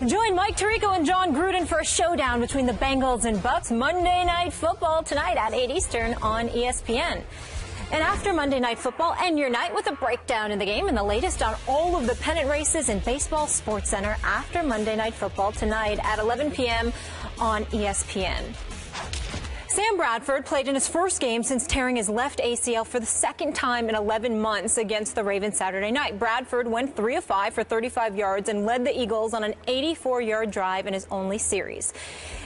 Join Mike Tirico and John Gruden for a showdown between the Bengals and Bucks Monday Night Football tonight at 8 Eastern on ESPN. And after Monday Night Football, end your night with a breakdown in the game and the latest on all of the pennant races in Baseball Sports Center after Monday Night Football tonight at 11 p.m. on ESPN. Sam Bradford played in his first game since tearing his left ACL for the second time in 11 months against the Ravens Saturday night. Bradford went 3 of 5 for 35 yards and led the Eagles on an 84-yard drive in his only series.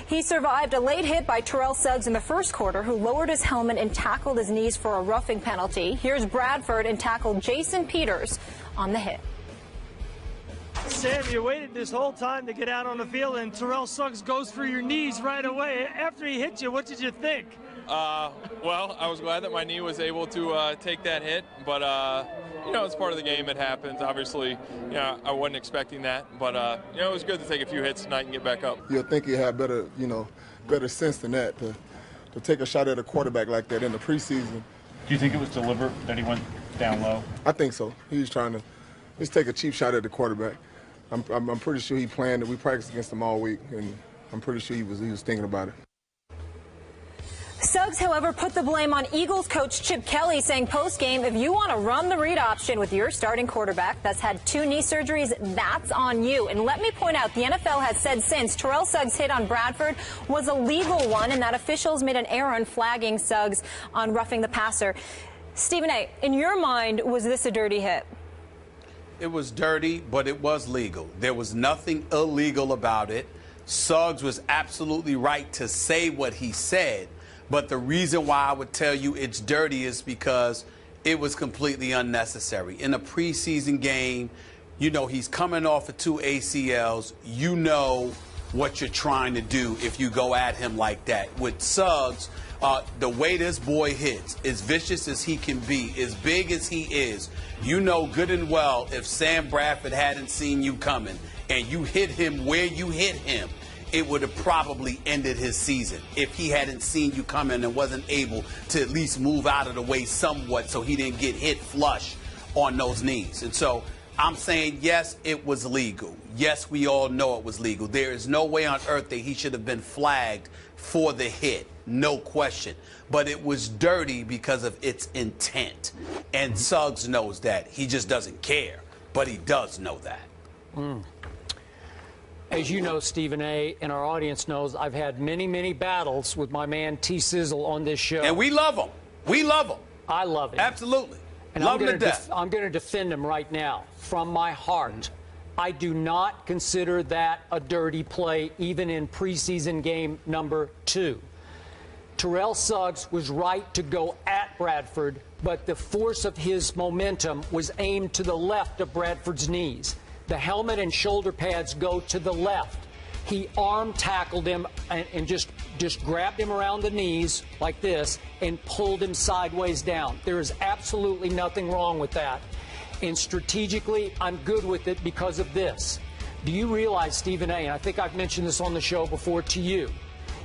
He survived a late hit by Terrell Suggs in the first quarter, who lowered his helmet and tackled his knees for a roughing penalty. Here's Bradford and tackled Jason Peters on the hit. Sam, you waited this whole time to get out on the field, and Terrell Suggs goes for your knees right away. After he hit you, what did you think? Well, I was glad that my knee was able to take that hit, but, you know, it's part of the game. It happens. Obviously, you know, I wasn't expecting that, but, you know, it was good to take a few hits tonight and get back up. You'll think he had better, better sense than that to take a shot at a quarterback like that in the preseason. Do you think it was deliberate that he went down low? I think so. He was trying to just take a cheap shot at the quarterback. I'm pretty sure he planned it. We practiced against him all week, and I'm pretty sure he was thinking about it. Suggs, however, put the blame on Eagles coach Chip Kelly, saying post-game, if you want to run the read option with your starting quarterback that's had 2 knee surgeries, that's on you. And let me point out, the NFL has said since Terrell Suggs' hit on Bradford was a legal one, and that officials made an error in flagging Suggs on roughing the passer. Stephen A., in your mind, was this a dirty hit? It was dirty, but it was legal. There was nothing illegal about it. Suggs was absolutely right to say what he said, but the reason why I would tell you it's dirty is because it was completely unnecessary. In a preseason game, you know, he's coming off of 2 ACLs. You know what you're trying to do if you go at him like that. With Suggs, the way this boy hits, as vicious as he can be, as big as he is, you know good and well if Sam Bradford hadn't seen you coming and you hit him where you hit him, it would have probably ended his season if he hadn't seen you coming and wasn't able to at least move out of the way somewhat so he didn't get hit flush on those knees. And so I'm saying, yes, it was legal. Yes, we all know it was legal. There is no way on earth that he should have been flagged for the hit. No question. But it was dirty because of its intent. And Suggs knows that. He just doesn't care. But he does know that. As you know, Stephen A., and our audience knows, I've had many, many battles with my man T-Sizzle on this show. And we love him. We love him. I love him. Absolutely. And love him to death. I'm going to defend him right now from my heart. I do not consider that a dirty play, even in preseason game number 2. Terrell Suggs was right to go at Bradford, but the force of his momentum was aimed to the left of Bradford's knees. The helmet and shoulder pads go to the left. He arm tackled him and just grabbed him around the knees like this and pulled him sideways down. There is absolutely nothing wrong with that. And strategically, I'm good with it because of this. Do you realize, Stephen A., and I think I've mentioned this on the show before to you,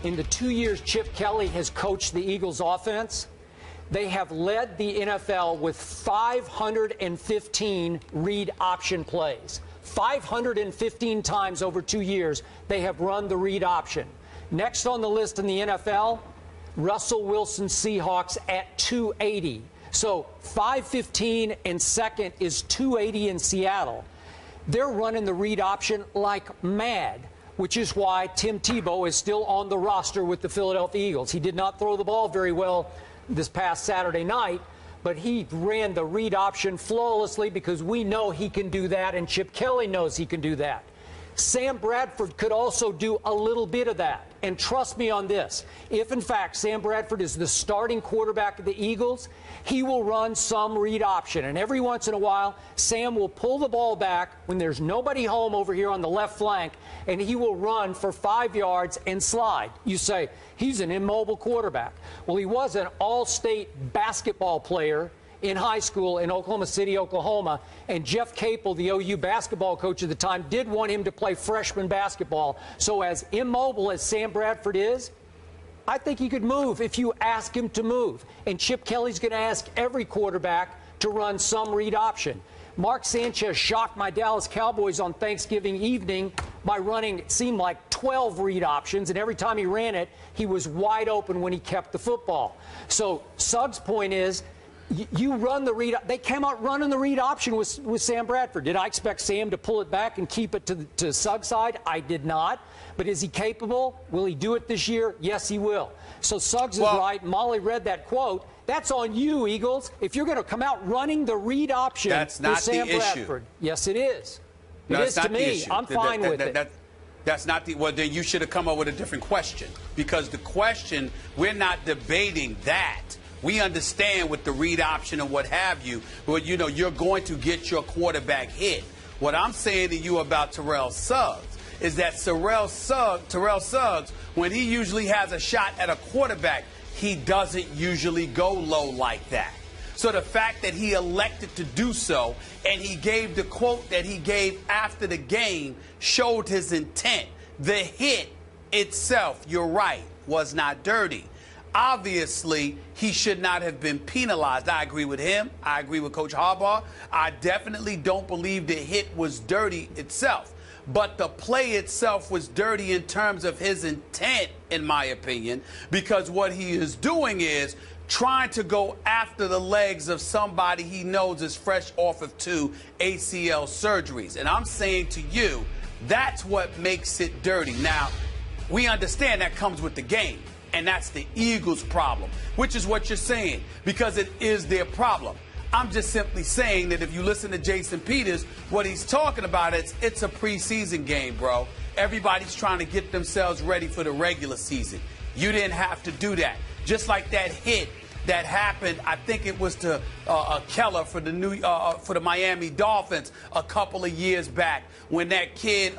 in the 2 years Chip Kelly has coached the Eagles offense, they have led the NFL with 515 read option plays. 515 times over 2 years, they have run the read option. Next on the list in the NFL, Russell Wilson Seahawks at 280. So 515 and second is 280 in Seattle. They're running the read option like mad, which is why Tim Tebow is still on the roster with the Philadelphia Eagles. He did not throw the ball very well this past Saturday night, but he ran the read option flawlessly because we know he can do that, and Chip Kelly knows he can do that. Sam Bradford could also do a little bit of that. And trust me on this, if in fact Sam Bradford is the starting quarterback of the Eagles, he will run some read option. And every once in a while, Sam will pull the ball back when there's nobody home over here on the left flank, and he will run for 5 yards and slide. You say, he's an immobile quarterback. Well, he was an all-state basketball player in high school in Oklahoma City, Oklahoma, and Jeff Capel, the OU basketball coach at the time, did want him to play freshman basketball. So as immobile as Sam Bradford is, I think he could move if you ask him to move. And Chip Kelly's going to ask every quarterback to run some read option. Mark Sanchez shocked my Dallas Cowboys on Thanksgiving evening by running, it seemed like 12 read options, and every time he ran it, he was wide open when he kept the football. So Suggs' point is, you run the read. They came out running the read option with Sam Bradford. Did I expect Sam to pull it back and keep it to Suggs' side? I did not. But is he capable? Will he do it this year? Yes, he will. So Suggs is right. Molly read that quote. That's on you, Eagles. If you're going to come out running the read option with Sam Bradford. Yes, it is. It is to me. I'm fine with it. That's not the. Well, then you should have come up with a different question, because the question, we're not debating that. We understand with the read option and what have you, but you know, you're going to get your quarterback hit. What I'm saying to you about Terrell Suggs is that Terrell Suggs, when he usually has a shot at a quarterback, he doesn't usually go low like that. So the fact that he elected to do so, and he gave the quote that he gave after the game, showed his intent. The hit itself, you're right, was not dirty. Obviously, he should not have been penalized. I agree with him. I agree with Coach Harbaugh. I definitely don't believe the hit was dirty itself. But the play itself was dirty in terms of his intent, in my opinion, because what he is doing is trying to go after the legs of somebody he knows is fresh off of 2 ACL surgeries. And I'm saying to you, that's what makes it dirty. Now, we understand that comes with the game. And that's the Eagles' problem, which is what you're saying, because it is their problem. I'm just simply saying that if you listen to Jason Peters, what he's talking about is it's a preseason game, bro. Everybody's trying to get themselves ready for the regular season. You didn't have to do that. Just like that hit that happened, I think it was to Keller for the Miami Dolphins a couple of years back, when that kid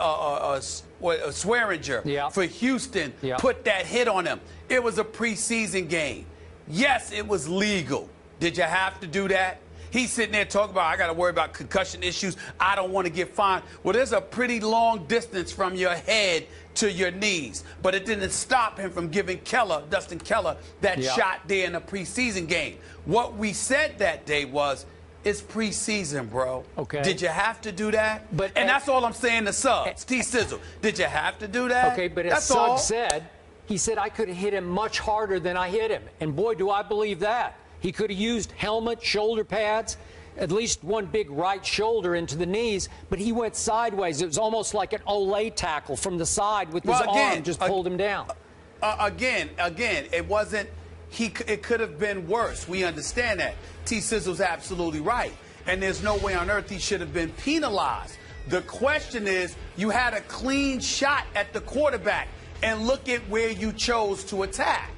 Swearinger for Houston put that hit on him. It was a preseason game. Yes, it was legal. Did you have to do that? He's sitting there talking about, I got to worry about concussion issues. I don't want to get fined. Well, there's a pretty long distance from your head to your knees. But it didn't stop him from giving Dustin Keller, that shot there in a preseason game. What we said that day was, it's preseason, bro. Okay. Did you have to do that? And that's all I'm saying to Suggs. T-Sizzle. Did you have to do that? Okay, but as Suggs said, he said, I could have hit him much harder than I hit him. And boy, do I believe that. He could have used helmet, shoulder pads, at least one big right shoulder into the knees, but he went sideways. It was almost like an Olay tackle from the side with his arm just pulled him down. Again, it wasn't, it could have been worse. We understand that. T-Sizzle's absolutely right. And there's no way on earth he should have been penalized. The question is, you had a clean shot at the quarterback, and look at where you chose to attack.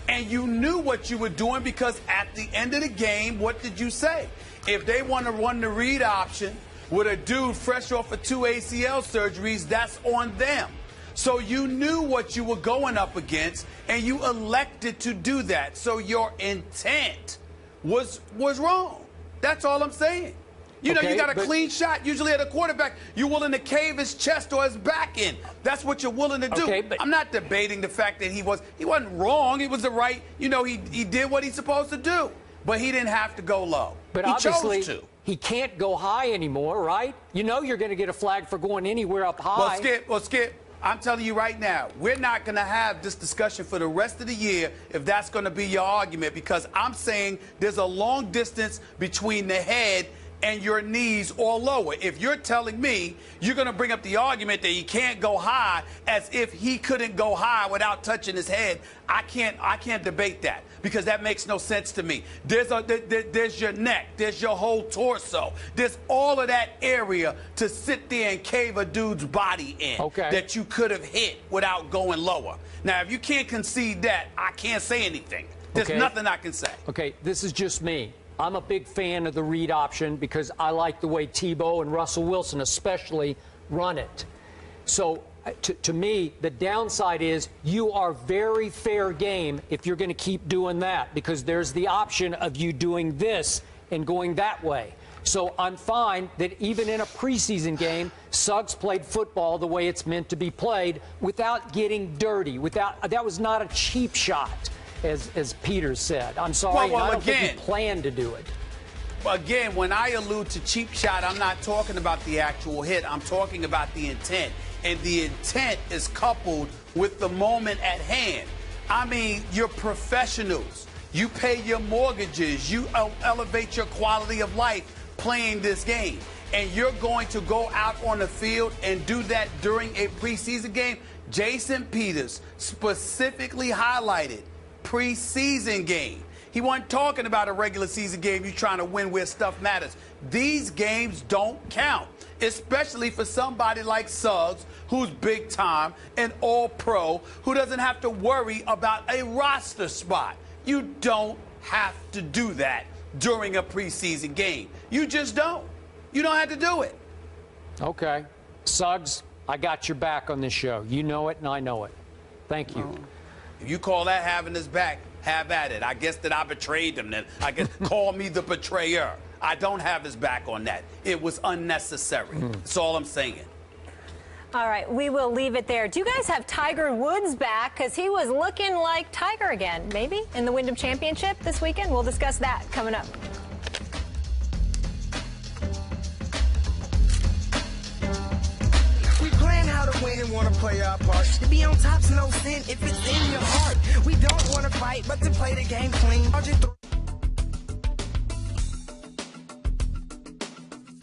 And you knew what you were doing, because at the end of the game, what did you say? If they want to run the read option with a dude fresh off of 2 ACL surgeries, that's on them. So you knew what you were going up against, and you elected to do that. So your intent was wrong. That's all I'm saying. You know, you got a clean shot, usually at a quarterback. You're willing to cave his chest or his back in. That's what you're willing to do. I'm not debating the fact that he wasn't wrong. He was the right, you know, he did what he's supposed to do. But he didn't have to go low. But he chose to. He can't go high anymore, right? You know you're going to get a flag for going anywhere up high. Well, Skip, I'm telling you right now, we're not going to have this discussion for the rest of the year if that's going to be your argument, because I'm saying there's a long distance between the head and your knees or lower. If you're telling me you're going to bring up the argument that he can't go high, as if he couldn't go high without touching his head, I can't debate that, because that makes no sense to me. There's your neck, there's your whole torso, there's all of that area to sit there and cave a dude's body in that you could have hit without going lower. Now, if you can't concede that, I can't say anything. There's nothing I can say. Okay, this is just me. I'm a big fan of the read option because I like the way Tebow and Russell Wilson especially run it. So to me, the downside is you are very fair game if you're going to keep doing that, because there's the option of you doing this and going that way. So I'm fine that even in a preseason game, Suggs played football the way it's meant to be played without getting dirty. That was not a cheap shot, as Peters said. I'm sorry, I don't think he planned to do it. Again, when I allude to cheap shot, I'm not talking about the actual hit. I'm talking about the intent. And the intent is coupled with the moment at hand. I mean, you're professionals. You pay your mortgages. You elevate your quality of life playing this game. And you're going to go out on the field and do that during a preseason game? Jason Peters specifically highlighted preseason game. He wasn't talking about a regular season game you're trying to win where stuff matters. These games don't count, especially for somebody like Suggs, who's big time and all pro, who doesn't have to worry about a roster spot. You don't have to do that during a preseason game. You just don't. You don't have to do it. Okay. Suggs, I got your back on this show. You know it and I know it. Thank you. If you call that having his back, have at it. I guess that I betrayed him then. I guess call me the betrayer. I don't have his back on that. It was unnecessary. That's all I'm saying. All right, we will leave it there. Do you guys have Tiger Woods back? Because he was looking like Tiger again, maybe, in the Wyndham Championship this weekend. We'll discuss that coming up. Win and want to play our part. To be on top's no sin if it's in your heart. We don't want to fight, but to play the game clean.